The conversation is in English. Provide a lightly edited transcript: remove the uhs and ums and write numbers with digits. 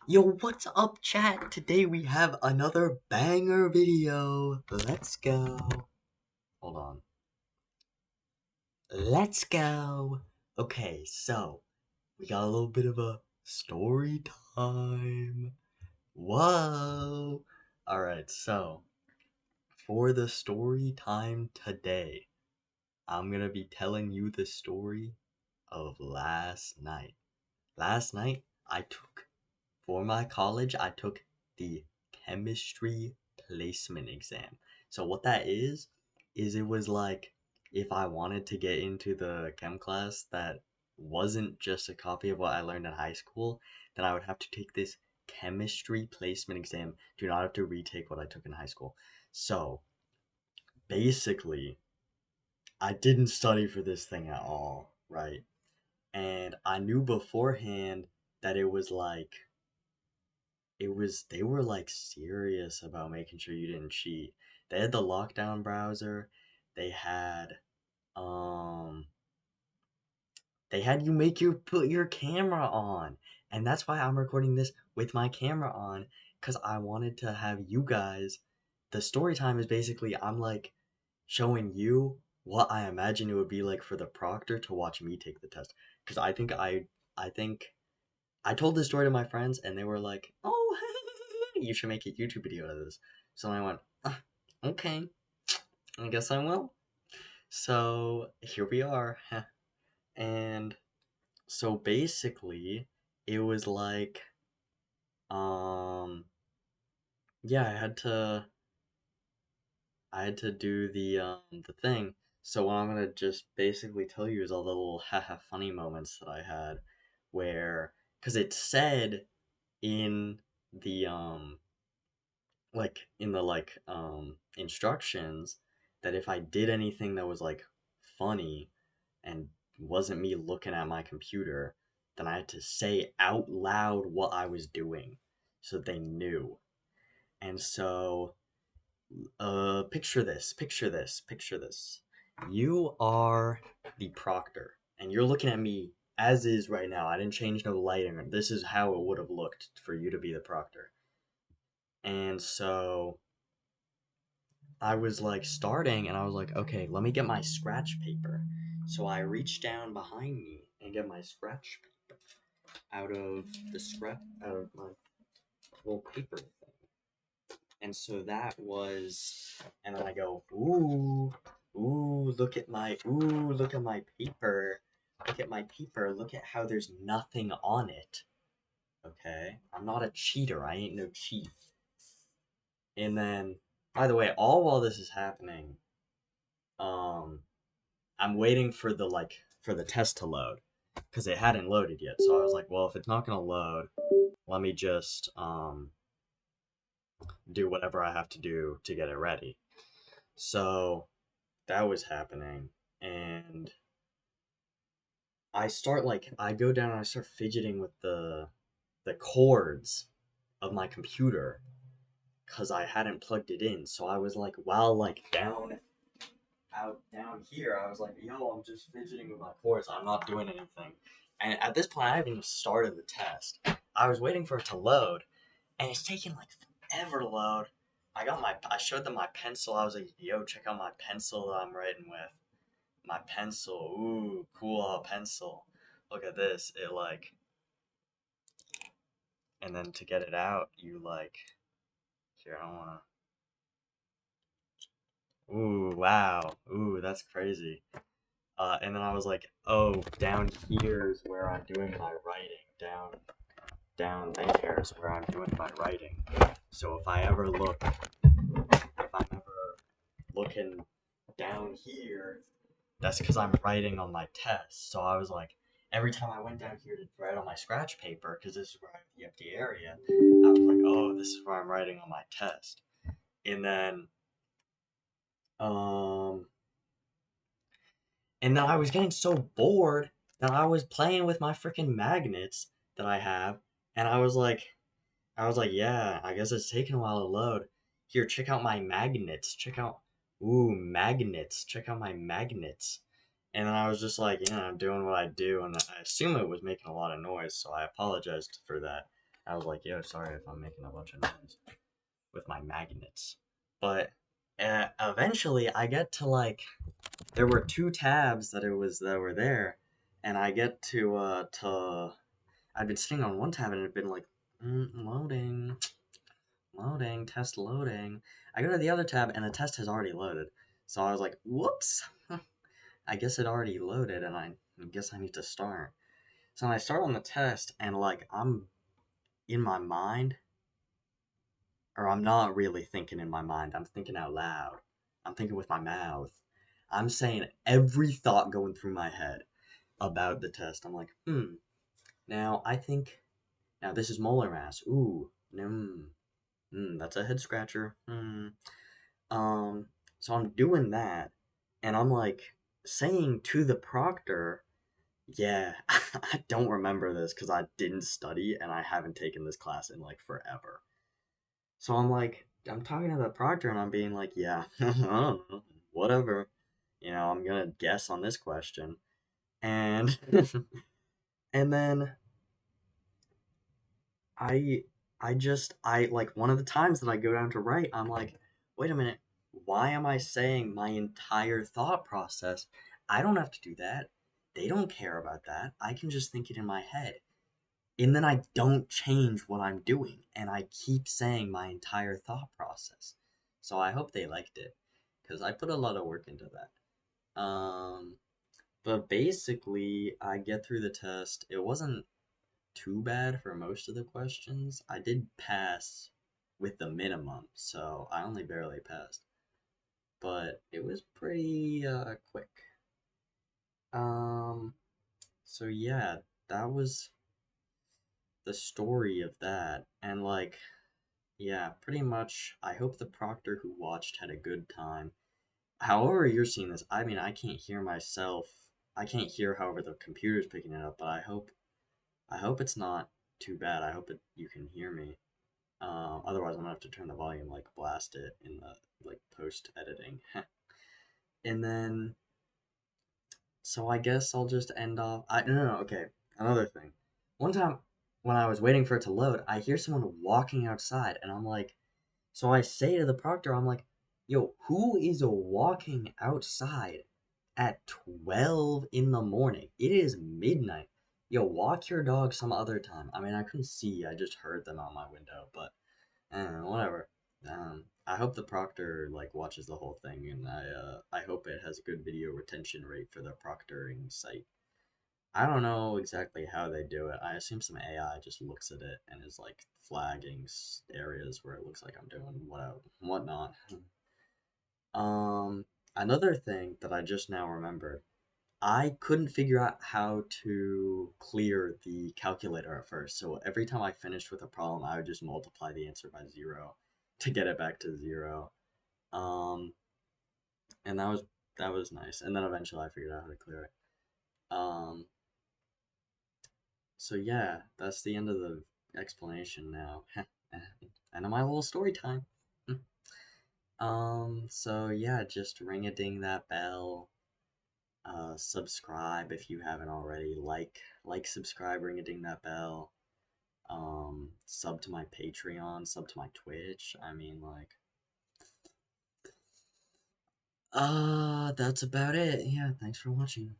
Yo, what's up, chat? Today we have another banger video. Let's go. Hold on. Let's go. Okay, so we got a little bit of a story time. Whoa. Alright, so for the story time today, I'm gonna be telling you the story of last night. Last night, for my college, I took the chemistry placement exam. So what that is it was like if I wanted to get into the chem class that wasn't just a copy of what I learned in high school, then I would have to take this chemistry placement exam. Do not have to retake what I took in high school. So basically, I didn't study for this thing at all, right? And I knew beforehand that they were like serious about making sure you didn't cheat. They had the lockdown browser. They had um they had you make your put your camera on. And that's why I'm recording this with my camera on, cuz I wanted to have you guys. The story time is basically I'm like showing you what I imagine it would be like for the proctor to watch me take the test, cuz I think I told this story to my friends, and they were like, "Oh, you should make a YouTube video out of this." So I went, "Okay, I guess I will." So here we are, and so basically, it was like, um, yeah, I had to do the thing. So what I'm gonna just basically tell you is all the little haha funny moments that I had, where, cause it said in the instructions that if I did anything that was like funny and wasn't me looking at my computer, then I had to say out loud what I was doing so they knew. And so picture this. You are the proctor and you're looking at me as is right now. I didn't change no lighting. This is how it would have looked for you to be the proctor. And so I was like starting and I was like, okay, let me get my scratch paper. So I reached down behind me and get my scratch paper out of my little paper thing. And so that was, and then I go, look at my paper. Look at my paper. Look at how there's nothing on it. Okay? I'm not a cheater. I ain't no cheat. And then, by the way, all while this is happening, um, I'm waiting for the test to load because it hadn't loaded yet. So I was like, well, if it's not gonna load, let me just do whatever I have to do to get it ready. So that was happening, and I go down and I start fidgeting with the cords of my computer because I hadn't plugged it in. So I was like, while like down here, I was like, yo, I'm just fidgeting with my cords. I'm not doing anything. And at this point, I haven't even started the test. I was waiting for it to load, and it's taking like forever to load. I showed them my pencil. I was like, yo, check out my pencil that I'm writing with. My pencil. Ooh, cool pencil. Look at this. And then to get it out, here, I don't wanna. Ooh, wow. Ooh, that's crazy. And then I was like, oh, down here's where I'm doing my writing. Down there is where I'm doing my writing. So if I'm ever looking down here, that's because I'm writing on my test. So I was like, every time I went down here to write on my scratch paper, because this is where I have the empty area, I was like, oh, this is where I'm writing on my test. And then, um, and then I was getting so bored that I was playing with my freaking magnets that I have, and I was like, yeah, I guess it's taking a while to load. Here, check out my magnets. Magnets. Check out my magnets. And then I was just like, yeah, I'm doing what I do, and I assume it was making a lot of noise, so I apologized for that. I was like, yo, sorry if I'm making a bunch of noise with my magnets. But eventually, I get to like there were two tabs that were there, and I get to I'd been sitting on one tab and it had been like loading, loading, test loading. I go to the other tab and the test has already loaded. So I was like, whoops, I guess it already loaded, and I guess I need to start. So I start on the test, and like I'm in my mind, or I'm not really thinking in my mind. I'm thinking out loud. I'm thinking with my mouth. I'm saying every thought going through my head about the test. I'm like, now I think, now this is molar mass. Ooh, that's a head scratcher. Um, so I'm doing that, and I'm like saying to the proctor, yeah, I don't remember this because I didn't study and I haven't taken this class in like forever. So I'm like, I'm talking to the proctor and I'm being like, yeah, whatever. I'm gonna guess on this question. And and then I I like one of the times that I go down to write, I'm like, wait a minute, why am I saying my entire thought process? I don't have to do that. They don't care about that. I can just think it in my head. And then I don't change what I'm doing, and I keep saying my entire thought process. So I hope they liked it, because I put a lot of work into that. But basically, I get through the test. It wasn't too bad for most of the questions. I did pass with the minimum, so I only barely passed. But it was pretty quick. Um, so yeah, that was the story of that. And like, yeah, pretty much. I hope the proctor who watched had a good time. However, you're seeing this, I mean, I can't hear myself. I can't hear however the computer's picking it up, but I hope it's not too bad. I hope you can hear me. Otherwise, I'm gonna have to turn the volume, like blast it in the like post editing. And then, so I guess I'll just end off. No, okay. Another thing. One time when I was waiting for it to load, I hear someone walking outside, and I'm like, so I say to the proctor, I'm like, yo, who is walking outside at 12 in the morning? It is midnight. Yo, walk your dog some other time. I mean, I couldn't see, I just heard them out my window, but whatever. I hope the proctor like watches the whole thing, and I hope it has a good video retention rate for the proctoring site. I don't know exactly how they do it. I assume some AI just looks at it and is like flagging areas where it looks like I'm doing whatnot. Um, Another thing that I just now remembered, I couldn't figure out how to clear the calculator at first. So every time I finished with a problem, I would just multiply the answer by zero to get it back to zero. Um, and that was nice. And then eventually I figured out how to clear it. So yeah, that's the end of the explanation now. End of my little story time. So yeah, just ring a ding that bell. Subscribe if you haven't already. Subscribe, ring a ding that bell. Sub to my Patreon, sub to my Twitch. I mean, like, that's about it. Yeah, thanks for watching.